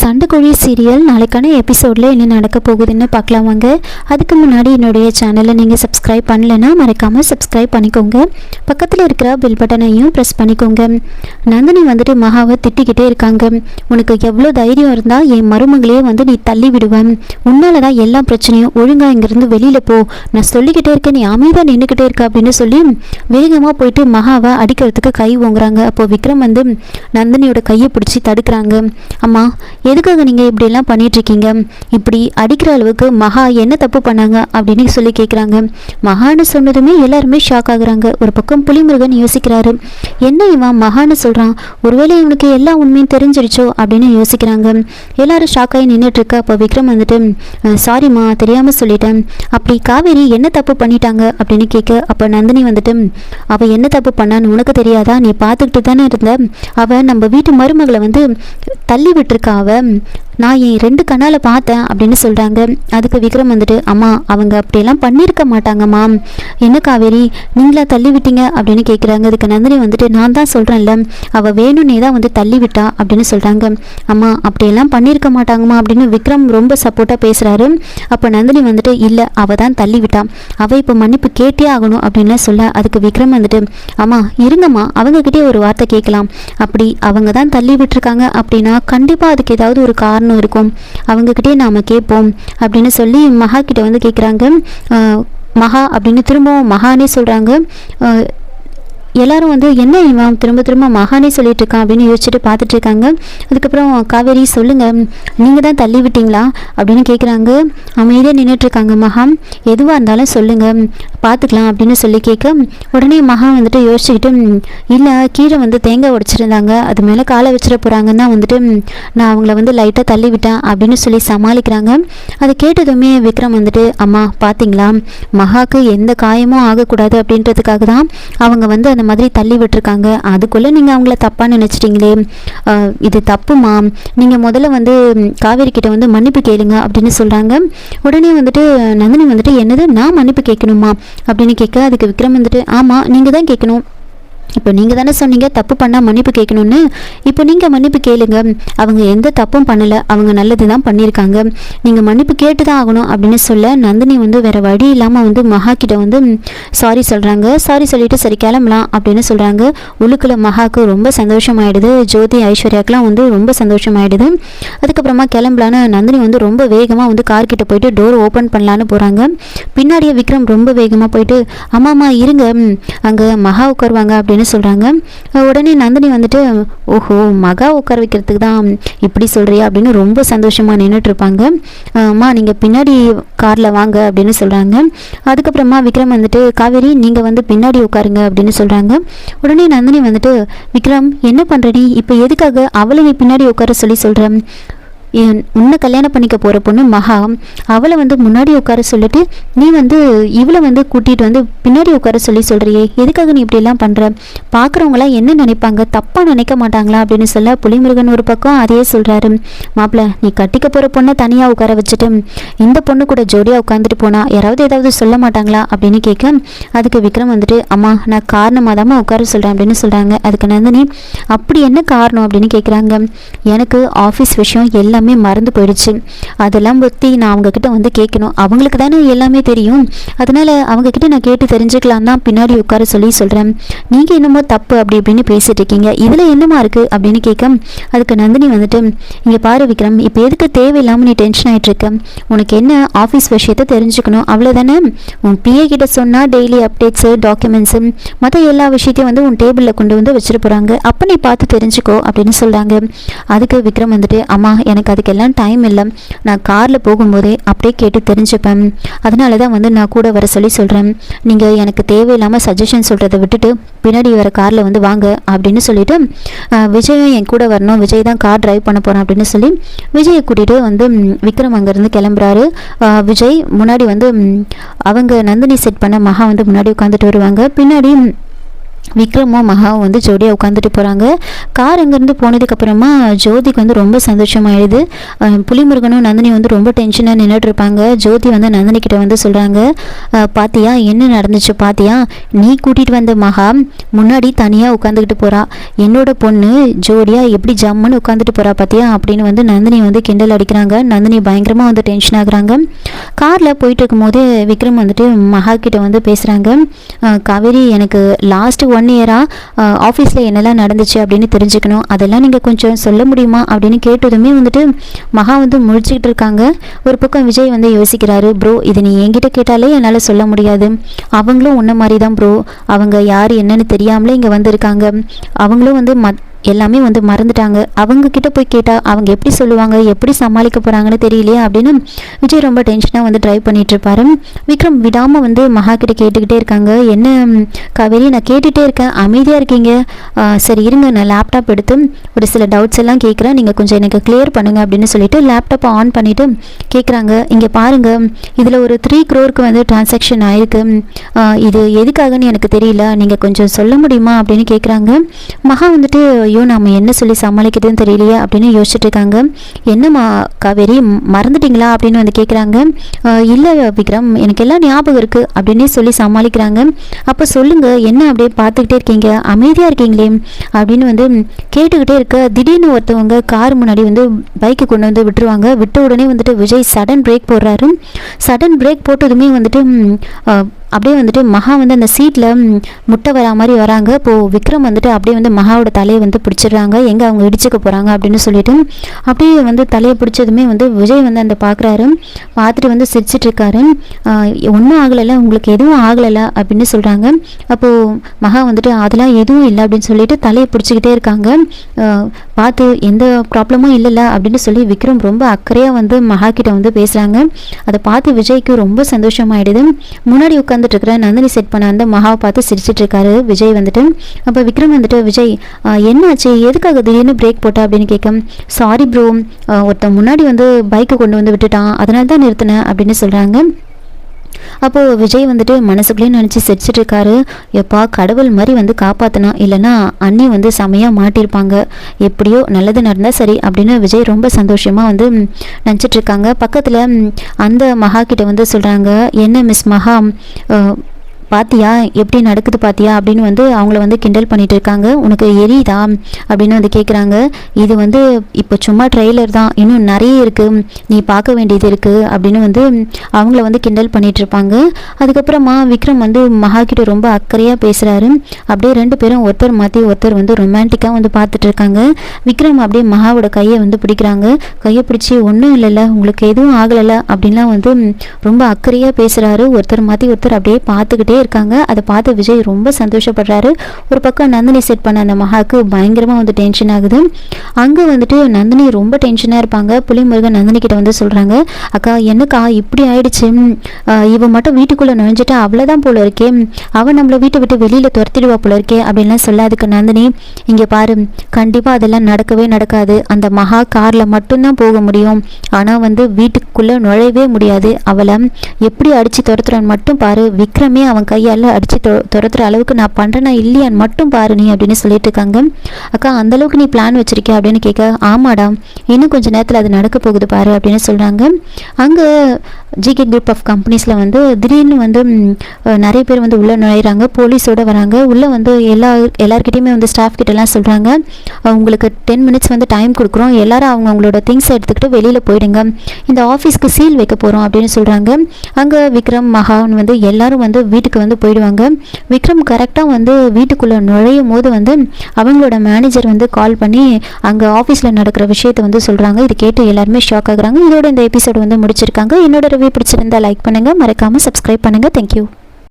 சண்டைக்கோழி serial நாளைக்கான எபிசோடில் என்ன நடக்க போகுதுன்னு பார்க்கலாம் வாங்க. அதுக்கு முன்னாடி என்னுடைய சேனலை நீங்கள் சப்ஸ்கிரைப் பண்ணலைன்னா மறக்காமல் சப்ஸ்கிரைப் பண்ணிக்கோங்க. பக்கத்தில் இருக்கிற பெல் பட்டனையும் ப்ரெஸ் பண்ணிக்கோங்க. நந்தினி வந்துட்டு மகாவை திட்டிக்கிட்டே இருக்காங்க. உனக்கு எவ்வளோ தைரியம் இருந்தால் என் மருமகளையே நீ தள்ளி விடுவேன். உன்னால தான் எல்லா பிரச்சனையும். ஒழுங்காக இங்கேருந்து வெளியில் போ. நான் சொல்லிக்கிட்டே இருக்கேன், நீ அமைதியாக நின்றுக்கிட்டே இருக்க அப்படின்னு சொல்லி வேகமாக போயிட்டு மகாவை அடிக்கிறதுக்கு கை ஓங்குறாங்க. அப்போது விக்ரம் நந்தினியோட கையை பிடிச்சி தடுக்கிறாங்க. அம்மா, எதுக்காக நீங்கள் இப்படியெல்லாம் பண்ணிகிட்ருக்கீங்க? இப்படி அடிக்கிற அளவுக்கு மகா என்ன தப்பு பண்ணாங்க அப்படின்னு சொல்லி கேட்குறாங்க. மகான்னு சொன்னதுமே எல்லாருமே ஷாக் ஆகுறாங்க. ஒரு பக்கம் புலிமுருகன் யோசிக்கிறாரு, என்ன இவன் மகான்னு சொல்கிறான், ஒருவேளை இவனுக்கு எல்லா உண்மையும் தெரிஞ்சிருச்சோ அப்படின்னு யோசிக்கிறாங்க. எல்லாரும் ஷாக்காகி நின்றுட்டுருக்க. அப்போ விக்ரம் சாரிம்மா, தெரியாமல் சொல்லிட்டேன். அப்படி காவேரி என்ன தப்பு பண்ணிட்டாங்க அப்படின்னு கேட்க, அப்போ நந்தினி அவள் என்ன தப்பு பண்ணான்னு உனக்கு தெரியாதா? நீ பார்த்துக்கிட்டு தானே இருந்த. அவள் நம்ம வீட்டு மருமகளை தள்ளி விட்டுருக்கா. நான் என் 2 கண்ணால் பார்த்தேன் அப்படின்னு சொல்கிறாங்க. அதுக்கு விக்ரம் அம்மா, அவங்க அப்படியெல்லாம் பண்ணியிருக்க மாட்டாங்கம்மா. என்ன காவேரி, நீங்களா தள்ளி விட்டீங்க அப்படின்னு கேட்குறாங்க. அதுக்கு நந்தினி நான் தான் சொல்கிறேன்ல, அவள் வேணும்னே தான் தள்ளி விட்டா அப்படின்னு சொல்கிறாங்க. அம்மா, அப்படியெல்லாம் பண்ணியிருக்க மாட்டாங்கம்மா அப்படின்னு விக்ரம் ரொம்ப சப்போர்ட்டாக பேசுகிறாரு. அப்போ நந்தினி இல்லை, அவள் தான் தள்ளி விட்டா, அவள் இப்போ மன்னிப்பு கேட்டே ஆகணும் அப்படின்லாம் சொல்ல, அதுக்கு விக்ரம் அம்மா இருங்கம்மா, அவங்கக்கிட்டே ஒரு வார்த்தை கேட்கலாம். அப்படி அவங்க தான் தள்ளி விட்டுருக்காங்க அப்படின்னா கண்டிப்பாக அதுக்கு ஏதாவது ஒரு காரணம் இருக்கும், அவங்கக்கிட்டே நாம் கேட்போம் அப்படின்னு சொல்லி மகா கிட்ட கேட்குறாங்க. மகா அப்படின்னு திரும்பவும் மகானே சொல்கிறாங்க. எல்லாரும் என்ன இவன் திரும்ப திரும்ப மகானே சொல்லிட்டு இருக்கான் அப்படின்னு யோசிச்சுட்டு பார்த்துட்டு இருக்காங்க. அதுக்கப்புறம் காவேரி, சொல்லுங்கள், நீங்கள் தான் தள்ளி விட்டீங்களா அப்படின்னு கேட்குறாங்க. அமைதியாக நின்றுட்டுருக்காங்க. மகா, எதுவாக இருந்தாலும் சொல்லுங்கள், பார்த்துக்கலாம் அப்படின்னு சொல்லி கேட்க, உடனே மகா யோசிச்சுக்கிட்டு, இல்லை கீழே தேங்காய் உடைச்சிருந்தாங்க, அது மேலே காலை வச்சிட போகிறாங்கன்னா நான் அவங்கள லைட்டாக தள்ளி விட்டேன் அப்படின்னு சொல்லி சமாளிக்கிறாங்க. அதை கேட்டதுமே விக்ரம் அம்மா பார்த்தீங்களா, மகாவுக்கு எந்த காயமும் ஆகக்கூடாது அப்படின்றதுக்காக தான் அவங்க அந்த மாதிரி தள்ளி விட்டுருக்காங்க. அதுக்குள்ளே நீங்கள் அவங்கள தப்பாக நினச்சிட்டிங்களே, இது தப்புமா. நீங்கள் முதல்ல காவேரி கிட்ட மன்னிப்பு கேளுங்க அப்படின்னு சொல்கிறாங்க. உடனே நந்தினி என்னது, நான் மன்னிப்பு கேட்கணுமா அப்படின்னு கேட்க, அதுக்கு விக்ரம் ஆமாம், நீங்கள் தான் கேட்கணும். இப்போ நீங்கள் தானே சொன்னீங்க தப்பு பண்ணால் மன்னிப்பு கேட்கணுன்னு. இப்போ நீங்கள் மன்னிப்பு கேளுங்க. அவங்க எந்த தப்பும் பண்ணலை, அவங்க நல்லது தான் பண்ணியிருக்காங்க, நீங்கள் மன்னிப்பு கேட்டு தான் ஆகணும் அப்படின்னு சொல்ல, நந்தினி வேறு வழி இல்லாமல் மகா கிட்ட சாரி சொல்கிறாங்க. சாரி சொல்லிவிட்டு சரி கிளம்பலாம் அப்படின்னு சொல்கிறாங்க. உள்ளுக்குள்ள மகாவுக்கு ரொம்ப சந்தோஷமாயிடுது. ஜோதி ஐஸ்வர்யாக்கெலாம் ரொம்ப சந்தோஷமாயிடுது. அதுக்கப்புறமா கிளம்பலான்னு நந்தினி ரொம்ப வேகமாக கார்கிட்ட போயிட்டு டோர் ஓப்பன் பண்ணலான்னு போகிறாங்க. பின்னாடியே விக்ரம் ரொம்ப வேகமாக போயிட்டு, அம்மாம்மா இருங்க, அங்கே மகா உட்காருவாங்க அப்படின்னு சொல்கிறாங்க. உடனே நந்தினி ஓஹோ, மகா உட்கார வைக்கிறதுக்கு தான் இப்படி சொல்கிறியா அப்படின்னு ரொம்ப சந்தோஷமாக நின்றுட்டு இருப்பாங்க. அம்மா, நீங்கள் பின்னாடி காரில் வாங்க அப்படின்னு சொல்கிறாங்க. அதுக்கப்புறமா விக்ரம் காவேரி நீங்கள் பின்னாடி உட்காருங்க அப்படின்னு சொல்கிறாங்க. உடனே நந்தினி விக்ரம், என்ன பண்ணுற நீ இப்போ, எதுக்காக அவளை நீ பின்னாடி உட்கார சொல்கிறேன்? உன்னை கல்யாணம் பண்ணிக்க போகிற பொண்ணு மகா, அவளை முன்னாடி உட்கார சொல்லிட்டு நீ இவளை கூட்டிகிட்டு பின்னாடி உட்கார சொல்கிறியே, எதுக்காக நீ இப்படியெல்லாம் பண்ணுற? பார்க்குறவங்களாம் என்ன நினைப்பாங்க, தப்பாக நினைக்க மாட்டாங்களா அப்படின்னு சொல்ல, புலிமுருகன் ஒரு பக்கம் அதையே சொல்கிறாரு. மாப்பிள்ள, நீ கட்டிக்க போகிற பொண்ணை தனியாக உட்கார வச்சுட்டு இந்த பொண்ணு கூட ஜோடியாக உட்காந்துட்டு போனா யாராவது ஏதாவது சொல்ல மாட்டாங்களா அப்படின்னு கேட்க, அதுக்கு விக்ரம் அம்மா, நான் காரணமாக தான் உட்கார சொல்கிறேன் அப்படின்னு சொல்கிறாங்க. அதுக்கு நந்தினி, அப்படி என்ன காரணம் அப்படின்னு கேட்குறாங்க. எனக்கு ஆஃபீஸ் விஷயம் எல்லாமே மறந்து போயிடுச்சு, அதெல்லாம் பற்றி நான் அவங்கக்கிட்ட கேட்கணும், அவங்களுக்கு தானே எல்லாமே தெரியும், அதனால் அவங்கக்கிட்ட நான் கேட்டு தெரிஞ்சுக்கலாம் தான் பின்னாடி உட்கார சொல்கிறேன். நீங்கள் என்னமோ தப்பு அப்படி இப்படின்னு பேசிகிட்டு இருக்கீங்க, இதில் என்னமா இருக்குது அப்படின்னு கேட்க, அதுக்கு நந்தினி இங்கே பாரு விக்ரம், இப்போ எதுக்கு தேவையில்லாமல் நீ டென்ஷன் ஆகிட்டு இருக்க? உனக்கு என்ன ஆஃபீஸ் விஷயத்தை தெரிஞ்சுக்கணும், அவ்வளோதானே. உன் பிஏ கிட்ட சொன்னால் டெய்லி அப்டேட்ஸு, டாக்குமெண்ட்ஸு, மற்ற எல்லா விஷயத்தையும் உன் டேபிளில் கொண்டு வச்சுட்டு போகிறாங்க, அப்போ நீ பார்த்து தெரிஞ்சுக்கோ அப்படின்னு சொல்கிறாங்க. அதுக்கு விக்ரம் அம்மா, எனக்கு அதுக்கெல்லாம் டைம் இல்லை, நான் காரில் போகும்போதே அப்படியே கேட்டு தெரிஞ்சுப்பேன், அதனால தான் நான் கூட வர சொல்கிறேன். நீங்கள் எனக்கு தேவையில்லாமல் சஜஷன் சொல்கிறத விட்டுட்டு பின்னாடி வர காரில் வாங்க அப்படின்னு சொல்லிட்டு, விஜயும் என் கூட வரணும், விஜய் தான் கார் டிரைவ் பண்ண போகிறேன் அப்படின்னு சொல்லி விஜயை கூட்டிகிட்டு விக்ரம் அங்கேருந்து கிளம்புறாரு. விஜய் முன்னாடி அவங்க நந்தினி செட் பண்ண மகா முன்னாடி உட்காந்துட்டு வருவாங்க. பின்னாடி விக்ரமும் மகாவும் வந்து ஜோடியாக உட்காந்துட்டு போகிறாங்க. கார் அங்கேருந்து போனதுக்கப்புறமா ஜோதிக்கு வந்து ரொம்ப சந்தோஷமாயிடுது. புலிமுருகனும் நந்தினி வந்து ரொம்ப டென்ஷனாக நின்றுட்டு இருப்பாங்க. ஜோதி வந்து நந்தினி கிட்ட வந்து சொல்கிறாங்க, பாத்தியா என்ன நடந்துச்சு பாத்தியா, நீ கூட்டிகிட்டு வந்த மகா முன்னாடி தனியாக உட்காந்துக்கிட்டு போகிறா, என்னோட பொண்ணு ஜோடியாக எப்படி ஜம்முன்னு உட்காந்துட்டு போகிறா பாத்தியா அப்படின்னு வந்து நந்தினி வந்து கிண்டல் அடிக்கிறாங்க. நந்தினி பயங்கரமாக வந்து டென்ஷன் ஆகுறாங்க. காரில் போயிட்டு இருக்கும்போது விக்ரம் வந்துட்டு மகா கிட்ட வந்து பேசுகிறாங்க, காவேரி எனக்கு லாஸ்ட் 1 இயராக ஆஃபீஸில் என்னெல்லாம் நடந்துச்சு அப்படின்னு தெரிஞ்சுக்கணும், அதெல்லாம் நீங்கள் கொஞ்சம் சொல்ல முடியுமா அப்படின்னு கேட்டதுமே வந்துட்டு மகா வந்து முழிச்சுக்கிட்டு இருக்காங்க. ஒரு பக்கம் விஜய் வந்து யோசிக்கிறாரு, ப்ரோ இது நீ என்கிட்ட கேட்டாலே என்னால் சொல்ல முடியாது, அவங்களும் உன்ன மாதிரி தான் ப்ரோ, அவங்க யார் என்னன்னு தெரியாமலே இங்கே வந்திருக்காங்க, அவங்களும் வந்து எல்லாமே வந்து மறந்துட்டாங்க, அவங்க கிட்ட போய் கேட்டால் அவங்க எப்படி சொல்லுவாங்க, எப்படி சமாளிக்க போகிறாங்கன்னு தெரியலையே அப்படின்னு விஜய் ரொம்ப டென்ஷனாக வந்து ட்ரைவ் பண்ணிட்டு இருப்பாரு. விக்ரம் விடாமல் வந்து மகா கிட்ட கேட்டுக்கிட்டே இருக்காங்க, என்ன காவேரி நான் கேட்டுகிட்டே இருக்கேன் அமைதியாக இருக்கீங்க, சரி இருங்க நான் லேப்டாப் எடுத்து ஒரு சில டவுட்ஸ் எல்லாம் கேட்குறேன், நீங்கள் கொஞ்சம் எனக்கு கிளியர் பண்ணுங்கள் அப்படின்னு சொல்லிட்டு லேப்டாப்பை ஆன் பண்ணிவிட்டு கேட்குறாங்க, இங்கே பாருங்கள் இதில் ஒரு 3 crore வந்து டிரான்சாக்ஷன் ஆயிருக்கு, இது எதுக்காகன்னு எனக்கு தெரியல, நீங்கள் கொஞ்சம் சொல்ல முடியுமா அப்படின்னு கேட்குறாங்க. மகா வந்துட்டு ஐயோ நம்ம என்ன சொல்லி சமாளிக்கிறதுன்னு தெரியலையே அப்படின்னு யோசிச்சுட்டு இருக்காங்க. என்னம்மா காவேரி மறந்துட்டீங்களா அப்படின்னு வந்து கேட்குறாங்க. இல்லை விக்ரம் எனக்கு எல்லாம் ஞாபகம் இருக்குது அப்படின்னே சொல்லி சமாளிக்கிறாங்க. அப்போ சொல்லுங்கள் என்ன அப்படியே பார்த்துக்கிட்டே இருக்கீங்க அமைதியாக இருக்கீங்களே அப்படின்னு வந்து கேட்டுக்கிட்டே இருக்க திடீர்னு ஒருத்தவங்க கார் முன்னாடி வந்து பைக்கு கொண்டு வந்து விட்டுருவாங்க. விட்ட உடனே வந்துட்டு விஜய் சடன் பிரேக் போடுறாரு. சடன் பிரேக் போட்டதுமே வந்துட்டு அப்படியே வந்துட்டு மகா வந்து அந்த சீட்டில் முட்டை வரா மாதிரி வராங்க. இப்போது விக்ரம் வந்துட்டு அப்படியே வந்து மகாவோட தலையை வந்து பிடிச்சிடுறாங்க, எங்கே அவங்க இடிச்சுக்க போகிறாங்க அப்படின்னு சொல்லிட்டு அப்படியே வந்து தலையை பிடிச்சதுமே வந்து விஜய் வந்து அந்த பார்க்குறாரு, பார்த்துட்டு வந்து சிரிச்சிட்ருக்காரு. ஒன்றும் ஆகலைல்ல உங்களுக்கு எதுவும் ஆகலைல்ல அப்படின்னு சொல்கிறாங்க. அப்போது மகா வந்துட்டு அதெல்லாம் எதுவும் இல்லை அப்படின்னு சொல்லிட்டு தலையை பிடிச்சிக்கிட்டே இருக்காங்க. பார்த்து எந்த ப்ராப்ளமும் இல்லைல்ல அப்படின்னு சொல்லி விக்ரம் ரொம்ப அக்கறையாக வந்து மகா கிட்ட வந்து பேசுகிறாங்க. அதை பார்த்து விஜய்க்கு ரொம்ப சந்தோஷமாயிடுது. முன்னாடி உட்காந்துட்டு இருக்கிற நந்தினி செட் பண்ண அந்த மகாவை பார்த்து சிரிச்சிட்டு இருக்காரு விஜய் வந்துட்டு. அப்போ விக்ரம் வந்துட்டு விஜய் என்னாச்சு எதுக்காக திடீர்னு பிரேக் போட்டா அப்படின்னு கேட்க, சாரி ப்ரோ ஒருத்தன் முன்னாடி வந்து பைக்கை கொண்டு வந்து விட்டுட்டான் அதனால தான் நிறுத்தினேன் அப்படின்னு சொல்கிறாங்க. அப்போது விஜய் வந்துட்டு மனசுக்குள்ளேயே நினச்சி சிரிச்சிட்டு இருக்காரு, எப்பா கடவுள் மாதிரி வந்து காப்பாற்றினா, இல்லைனா அண்ணி வந்து செமையாக மாட்டியிருப்பாங்க, எப்படியோ நல்லது நடந்தால் சரி அப்படின்னு விஜய் ரொம்ப சந்தோஷமாக வந்து நினச்சிட்ருக்காங்க. பக்கத்தில் அந்த மகா கிட்ட வந்து சொல்கிறாங்க, என்ன மிஸ் மகா பாத்தியா எப்படி நடக்குது பாத்தியா அப்படின்னு வந்து அவங்கள வந்து கிண்டல் பண்ணிட்டு இருக்காங்க, உனக்கு எரியுதா அப்படின்னு வந்து கேட்குறாங்க. இது வந்து இப்போ சும்மா ட்ரெய்லர் தான், இன்னும் நிறைய இருக்குது நீ பார்க்க வேண்டியது இருக்குது அப்படின்னு வந்து அவங்கள வந்து கிண்டல் பண்ணிட்டு இருப்பாங்க. அதுக்கப்புறமா விக்ரம் வந்து மகா கிட்ட ரொம்ப அக்கறையாக பேசுகிறாரு. அப்படியே 2 பேரும் ஒருத்தர் மாற்றி ஒருத்தர் வந்து ரொமான்டிக்காக வந்து பார்த்துட்டு இருக்காங்க. விக்ரம் அப்படியே மகாவோட கையை வந்து பிடிக்கிறாங்க. கையை பிடிச்சி ஒன்றும் இல்லைல்ல உங்களுக்கு எதுவும் ஆகலைல்ல அப்படின்லாம் வந்து ரொம்ப அக்கறையாக பேசுகிறாரு. ஒருத்தர் மாற்றி ஒருத்தர் அப்படியே பார்த்துக்கிட்டே இருக்காங்க. அதை பார்த்து விஜய் ரொம்ப சந்தோஷப்படுறாரு. ஒரு பக்கம் நந்தினி செட் பண்ண அந்த மகாக்கு பயங்கரமாக வந்து டென்ஷன் ஆகுது. அங்கே வந்துட்டு நந்தினி ரொம்ப டென்ஷனாக இருப்பாங்க. புலிமுருகன் நந்தினி கிட்ட வந்து சொல்கிறாங்க, அக்கா என்னக்கா இப்படி ஆயிடுச்சு, இவன் மட்டும் வீட்டுக்குள்ளே நுழைஞ்சிட்டா அவ்வளோதான் போல இருக்கே, அவன் நம்மளை வீட்டை விட்டு வெளியில் துரத்திடுவா போல இருக்கே அப்படின்லாம் சொல்லாதுக்கு நந்தினி, இங்கே பாரு கண்டிப்பாக அதெல்லாம் நடக்கவே நடக்காது, அந்த மகா காரில் மட்டும்தான் போக முடியும், ஆனால் வந்து வீட்டுக்குள்ளே நுழையவே முடியாது, அவளை எப்படி அடித்து துரத்துறான்னு மட்டும் பாரு, விக்ரமே அவன் கையால் அடித்து துரத்துற அளவுக்கு நான் பண்ணுறேன்னா இல்லையான்னு மட்டும் பாரு நீ அப்படின்னு சொல்லிட்டு இருக்காங்க. அக்கா அந்தளவுக்கு நீ பிளான் வச்சிருக்கியா அப்படின்னு கேட்க, ஆமாடா இன்னும் கொஞ்சம் நேரத்தில் அது நடக்க போகுது பாரு அப்படின்னு சொல்கிறாங்க. அங்கே ஜிகே குரூப் ஆஃப் கம்பெனிஸில் வந்து திடீர்னு வந்து நிறைய பேர் வந்து உள்ளே நுழையிறாங்க, போலீஸோடு வராங்க. உள்ளே வந்து எல்லாருக்கிட்டையுமே வந்து ஸ்டாஃப் கிட்டலாம் சொல்கிறாங்க, உங்களுக்கு 10 minutes வந்து டைம் கொடுக்குறோம், எல்லாரும் அவங்களோட திங்ஸை எடுத்துக்கிட்டு வெளியில் போயிடுங்க, இந்த ஆஃபீஸ்க்கு சீல் வைக்க போகிறோம் அப்படின்னு சொல்கிறாங்க. அங்கே விக்ரம் மகான் வந்து எல்லாரும் வந்து வீட்டுக்கு வந்து போயிடுவாங்க. விக்ரம் கரெக்டாக வந்து வீட்டுக்குள்ளே நுழையும் போது வந்து அவங்களோட மேனேஜர் வந்து கால் பண்ணி அங்கே ஆஃபீஸில் நடக்கிற விஷயத்தை வந்து சொல்கிறாங்க. இது கேட்டு எல்லாருமே ஷாக் ஆகுறாங்க. இதோட இந்த எபிசோடு வந்து முடிச்சிருக்காங்க. என்னோட ரிவ்யூ பிடிச்சிருந்தா லைக் பண்ணுங்கள், மறக்காமல் சப்ஸ்கிரைப் பண்ணுங்கள். தேங்க்யூ.